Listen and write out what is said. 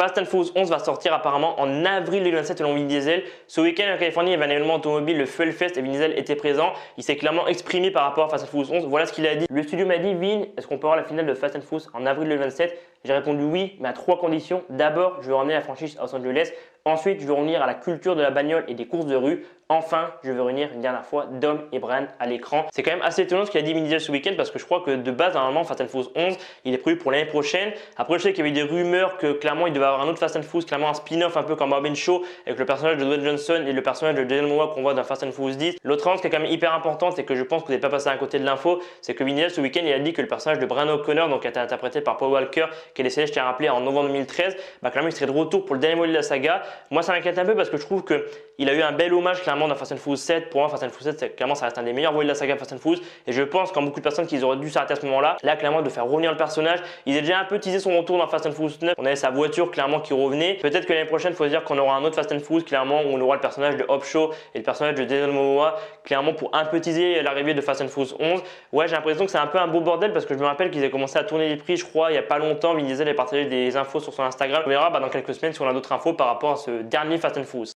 Fast and Furious 11 va sortir apparemment en avril 2027 selon Vin Diesel. Ce week-end en Californie, il y avait un événement automobile, le Fuel Fest, et Vin Diesel était présent. Il s'est clairement exprimé par rapport à Fast and Furious 11. Voilà ce qu'il a dit. Le studio m'a dit, Vin, est-ce qu'on peut avoir la finale de Fast and Furious en avril 2027? J'ai répondu oui, mais à 3 conditions. D'abord, je veux ramener la franchise à Los Angeles. Ensuite, je veux revenir à la culture de la bagnole et des courses de rue. Enfin, je veux réunir une dernière fois Dom et Brian à l'écran. C'est quand même assez étonnant ce qu'il a dit Vin Diesel ce week-end parce que je crois que de base, normalement, Fast and Furious 11, il est prévu pour l'année prochaine. Après, je sais qu'il y avait des rumeurs que clairement, il devait avoir un autre Fast and Furious, clairement un spin-off un peu comme Bob Show avec le personnage de Dwayne Johnson et le personnage de Jason Momoa qu'on voit dans Fast and Furious 10. L'autre annonce qui est quand même hyper importante, c'est que je pense que vous n'avez pas passé à côté de l'info, c'est que Vin Diesel ce week-end, il a dit que le personnage de Brian O'Connor, donc qui a été interprété par Paul Walker, qui est décédé, je tiens à rappeler, en novembre 2013, clairement, il serait de retour pour le dernier volet de la saga. Moi, ça m'inquiète un peu parce que je trouve qu'il a eu un bel hommage clairement dans Fast and Furious 7. Pour moi, Fast and Furious 7, clairement, ça reste un des meilleurs volets de la saga Fast and Furious. Et je pense qu'en beaucoup de personnes qui auraient dû s'arrêter à ce moment-là, là, clairement, de faire revenir le personnage. Il a déjà un peu teasé son retour dans Fast and Furious 9. On avait sa voiture clairement qui revenait. Peut-être que l'année prochaine, il faut se dire qu'on aura un autre Fast and Furious clairement où on aura le personnage de Hobbs Shaw et le personnage de Jason Momoa clairement pour un peu teaser l'arrivée de Fast and Furious 11. Ouais, j'ai l'impression que c'est un peu un beau bordel parce que je me rappelle qu'ils avaient commencé à tourner les prix, je crois, il n'y a pas longtemps. Vin Diesel a partagé des infos sur son Instagram. On verra dans quelques semaines si on a d'autres infos par rapport à ce dernier Fast and Furious.